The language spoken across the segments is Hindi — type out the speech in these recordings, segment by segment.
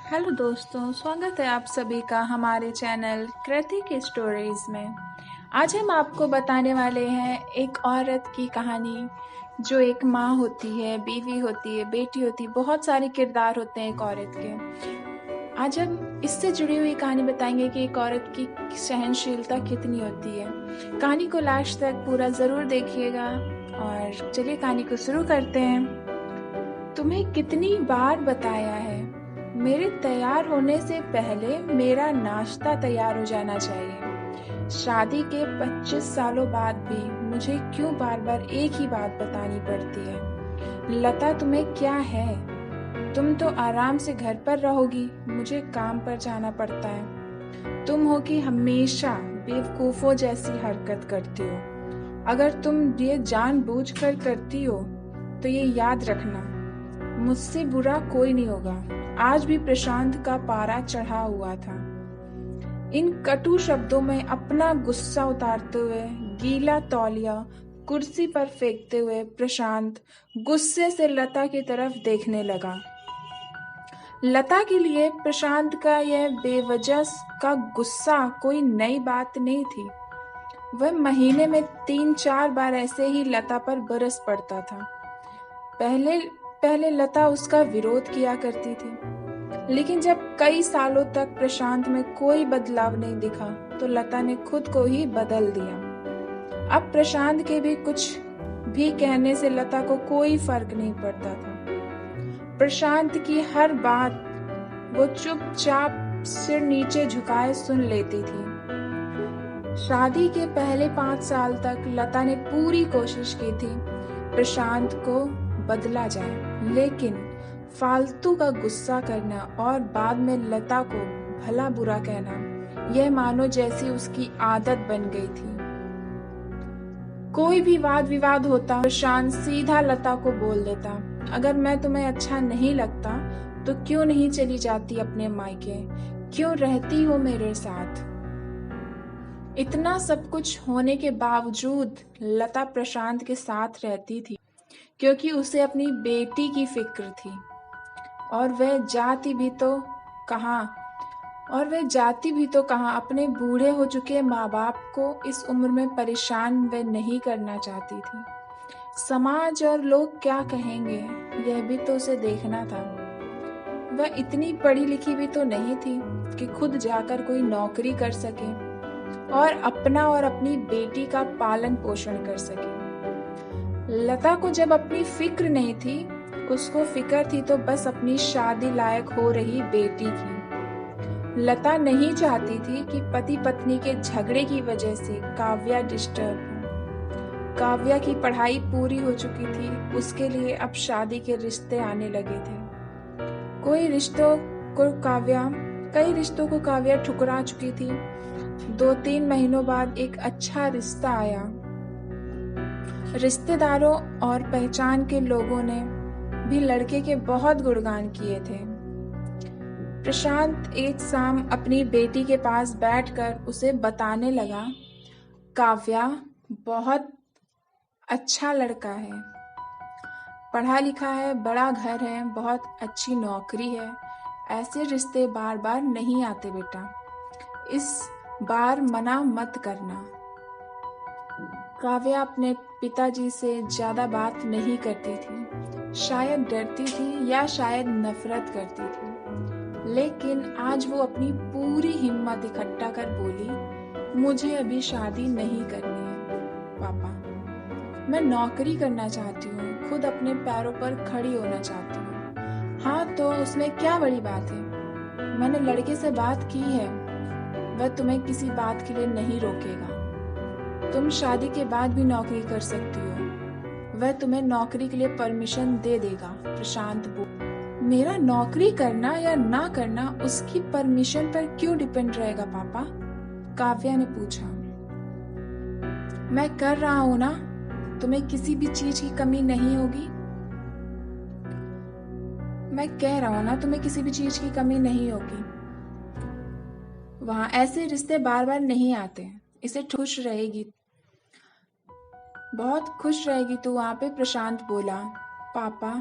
हेलो दोस्तों, स्वागत है आप सभी का हमारे चैनल कृति की स्टोरीज में। आज हम आपको बताने वाले हैं एक औरत की कहानी जो एक माँ होती है, बीवी होती है, बेटी होती है, बहुत सारे किरदार होते हैं एक औरत के। आज हम इससे जुड़ी हुई कहानी बताएंगे कि एक औरत की सहनशीलता कितनी होती है। कहानी को लास्ट तक पूरा ज़रूर देखिएगा और चलिए कहानी को शुरू करते हैं। तुम्हें कितनी बार बताया है, मेरे तैयार होने से पहले मेरा नाश्ता तैयार हो जाना चाहिए। शादी के 25 सालों बाद भी मुझे क्यों बार बार एक ही बात बतानी पड़ती है? लता, तुम्हें क्या है? तुम तो आराम से घर पर रहोगी, मुझे काम पर जाना पड़ता है। तुम हो कि हमेशा बेवकूफों जैसी हरकत करती हो। अगर तुम ये जानबूझकर करती हो तो ये याद रखना, मुझसे बुरा कोई नहीं होगा। आज भी प्रशांत का पारा चढ़ा हुआ था। इन कटु शब्दों में अपना गुस्सा उतारते हुए, गीला तौलिया कुर्सी पर फेंकते हुए प्रशांत गुस्से से लता की तरफ देखने लगा। लता के लिए प्रशांत का यह बेवजह का गुस्सा कोई नई बात नहीं थी। वह महीने में 3-4 बार ऐसे ही लता पर बरस पड़ता था। पहले पहले लता उसका विरोध किया करती थी, लेकिन जब कई सालों तक प्रशांत में कोई बदलाव नहीं दिखा तो लता ने खुद को ही बदल दिया। अब प्रशांत के भी कुछ भी कहने से लता को कोई फर्क नहीं पड़ता था। प्रशांत की हर बात वो चुपचाप सिर नीचे झुकाए सुन लेती थी। शादी के पहले 5 साल तक लता ने पूरी कोशिश की थी प्रशांत को बदला जाए, लेकिन फालतू का गुस्सा करना और बाद में लता को भला बुरा कहना, यह मानो जैसी उसकी आदत बन गई थी। कोई भी वाद विवाद होता, प्रशांत सीधा लता को बोल देता, अगर मैं तुम्हें अच्छा नहीं लगता तो क्यों नहीं चली जाती अपने मायके? क्यों रहती हो मेरे साथ? इतना सब कुछ होने के बावजूद लता प्रशांत के साथ रहती थी क्योंकि उसे अपनी बेटी की फिक्र थी। और वह जाती भी तो कहाँ अपने बूढ़े हो चुके माँ बाप को इस उम्र में परेशान वह नहीं करना चाहती थी। समाज और लोग क्या कहेंगे, यह भी तो उसे देखना था। वह इतनी पढ़ी लिखी भी तो नहीं थी कि खुद जाकर कोई नौकरी कर सके और अपना और अपनी बेटी का पालन पोषण कर सके। लता को जब अपनी फिक्र नहीं थी, उसको फिक्र थी तो बस अपनी शादी लायक हो रही बेटी की। लता नहीं चाहती थी कि पति पत्नी के झगड़े की वजह से काव्या डिस्टर्ब हो। काव्या की पढ़ाई पूरी हो चुकी थी, उसके लिए अब शादी के रिश्ते आने लगे थे। कई रिश्तों को काव्या ठुकरा चुकी थी। 2-3 महीनों बाद एक अच्छा रिश्ता आया। रिश्तेदारों और पहचान के लोगों ने भी लड़के के बहुत गुणगान किए थे। प्रशांत एक शाम अपनी बेटी के पास बैठकर उसे बताने लगा, काव्या बहुत अच्छा लड़का है, पढ़ा लिखा है, बड़ा घर है, बहुत अच्छी नौकरी है। ऐसे रिश्ते बार बार नहीं आते बेटा, इस बार मना मत करना। काव्या अपने पिताजी से ज्यादा बात नहीं करती थी, शायद डरती थी या शायद नफरत करती थी, लेकिन आज वो अपनी पूरी हिम्मत इकट्ठा कर बोली, मुझे अभी शादी नहीं करनी है पापा, मैं नौकरी करना चाहती हूँ, खुद अपने पैरों पर खड़ी होना चाहती हूँ। हाँ तो उसमें क्या बड़ी बात है, मैंने लड़के से बात की है, वह तुम्हें किसी बात के लिए नहीं रोकेगा। तुम शादी के बाद भी नौकरी कर सकती हो, वह तुम्हें नौकरी के लिए परमिशन दे देगा। प्रशांत बोला, मेरा नौकरी करना या ना करना उसकी परमिशन पर क्यों डिपेंड रहेगा पापा? काव्या ने पूछा। मैं कर रहा हूं ना, तुम्हें किसी भी चीज की कमी नहीं होगी। मैं कह रहा हूं ना, तुम्हें किसी भी चीज की कमी नहीं होगी। वहां ऐसे रिश्ते बार बार नहीं आते, इसे खुश रहेगी, बहुत खुश रहेगी तू वहां पे। प्रशांत बोला, पापा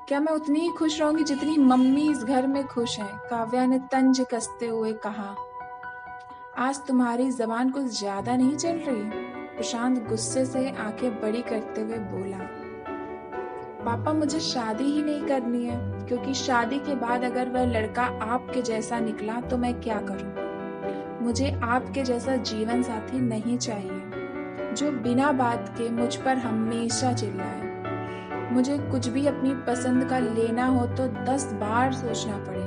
क्या मैं उतनी ही खुश रहूंगी जितनी मम्मी इस घर में खुश हैं? काव्या ने तंज कसते हुए कहा। आज तुम्हारी जबान कुछ ज्यादा नहीं चल रही? प्रशांत गुस्से से आंखें बड़ी करते हुए बोला। पापा, मुझे शादी ही नहीं करनी है, क्योंकि शादी के बाद अगर वह लड़का आपके जैसा निकला तो मैं क्या करूं? मुझे आपके जैसा जीवन साथी नहीं चाहिए, जो बिना बात के मुझ पर हमेशा चिल्लाए। मुझे कुछ भी अपनी पसंद का लेना हो तो 10 बार सोचना पड़े,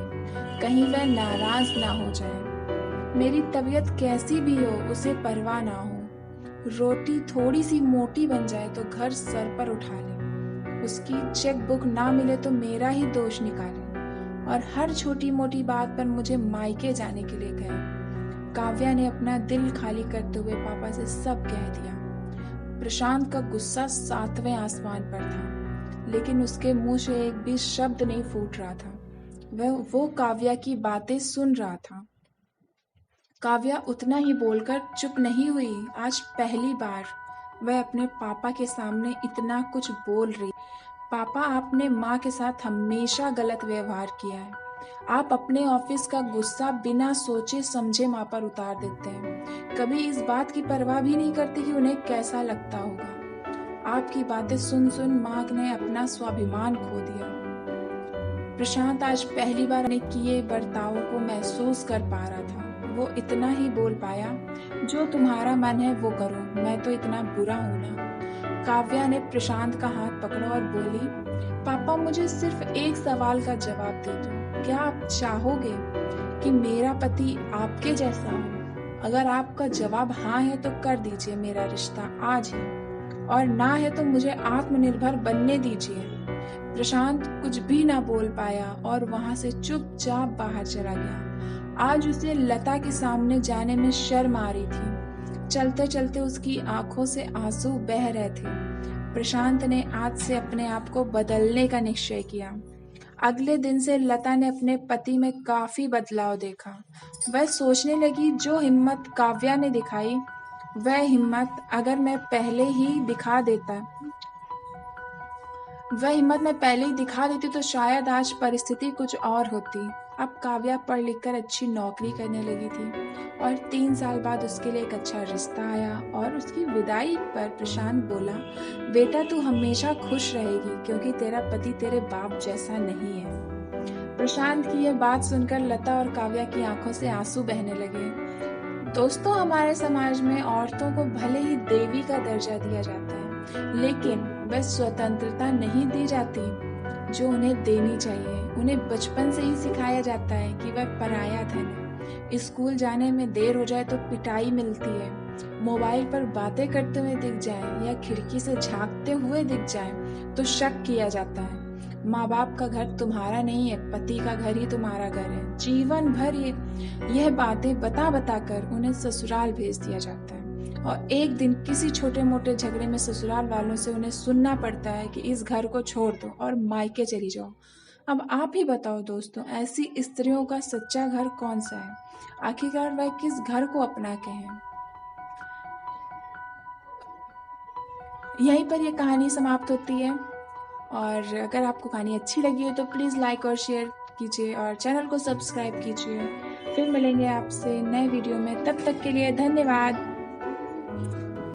कहीं वह नाराज ना हो जाए। मेरी तबीयत कैसी भी हो उसे परवाह ना हो। रोटी थोड़ी सी मोटी बन जाए तो घर सर पर उठा ले। उसकी चेक बुक ना मिले तो मेरा ही दोष निकाले, और हर छोटी मोटी बात पर मुझे मायके जाने के लिए कहे। काव्या ने अपना दिल खाली करते हुए पापा से सब कह दिया। प्रशांत का गुस्सा 7वें आसमान पर था, लेकिन उसके मुंह से एक भी शब्द नहीं फूट रहा था। वो काव्या की बातें सुन रहा था। काव्या उतना ही बोलकर चुप नहीं हुई। आज पहली बार वह अपने पापा के सामने इतना कुछ बोल रही। पापा, आपने माँ के साथ हमेशा गलत व्यवहार किया है। आप अपने ऑफिस का गुस्सा बिना सोचे समझे माँ पर उतार देते हैं। कभी इस बात की परवाह भी नहीं करते कि उन्हें कैसा लगता होगा। आपकी बातें सुन सुन माँ ने अपना स्वाभिमान खो दिया। प्रशांत आज पहली बार अपने किए बर्तावों को महसूस कर पा रहा था। वो इतना ही बोल पाया, जो तुम्हारा मन है वो करो, मैं तो इतना बुरा हूं ना। काव्या ने प्रशांत का हाथ पकड़ा और बोली, पापा, मुझे सिर्फ एक सवाल का जवाब दे दो। क्या आप चाहोगे कि मेरा पति आपके जैसा हो? अगर आपका जवाब हाँ है तो कर दीजिए मेरा रिश्ता आज ही, और ना है तो मुझे आत्मनिर्भर बनने दीजिए। प्रशांत कुछ भी ना बोल पाया और वहां से चुपचाप बाहर चला गया। आज उसे लता के सामने जाने में शर्म आ रही थी। चलते चलते उसकी आंखों से आंसू बह रहे थे। प्रशांत ने आज से अपने आप को बदलने का निश्चय किया। अगले दिन से लता ने अपने पति में काफी बदलाव देखा। वह सोचने लगी, जो हिम्मत काव्या ने दिखाई, वह हिम्मत अगर मैं पहले ही दिखा देती तो शायद आज परिस्थिति कुछ और होती। अब काव्या पढ़ लिख कर अच्छी नौकरी करने लगी थी, और 3 साल बाद उसके लिए एक अच्छा रिश्ता आया। और उसकी विदाई पर प्रशांत बोला, बेटा, तू हमेशा खुश रहेगी, क्योंकि तेरा पति तेरे बाप जैसा नहीं है। प्रशांत की यह बात सुनकर लता और काव्या की आंखों से आंसू बहने लगे। दोस्तों, हमारे समाज में औरतों को भले ही देवी का दर्जा दिया जाता है, लेकिन वह स्वतंत्रता नहीं दी जाती जो उन्हें देनी चाहिए। उन्हें बचपन से ही सिखाया जाता है कि वह पराया धन है। स्कूल जाने में देर हो जाए तो पिटाई मिलती है। मोबाइल पर बातें करते हुए दिख जाए या खिड़की से झांकते हुए दिख जाए तो शक किया जाता है। माँ बाप का घर तुम्हारा नहीं है, पति का घर ही तुम्हारा घर है। जीवन भर यह बातें बता बता कर उन्हें ससुराल भेज दिया जाता है, और एक दिन किसी छोटे मोटे झगड़े में ससुराल वालों से उन्हें सुनना पड़ता है कि इस घर को छोड़ दो और मायके चली जाओ। अब आप ही बताओ दोस्तों, ऐसी स्त्रियों का सच्चा घर कौन सा है? आखिरकार वह किस घर को अपना के हैं? यहीं पर यह कहानी समाप्त होती है। और अगर आपको कहानी अच्छी लगी है तो प्लीज़ लाइक और शेयर कीजिए और चैनल को सब्सक्राइब कीजिए। फिर मिलेंगे आपसे नए वीडियो में, तब तक के लिए धन्यवाद।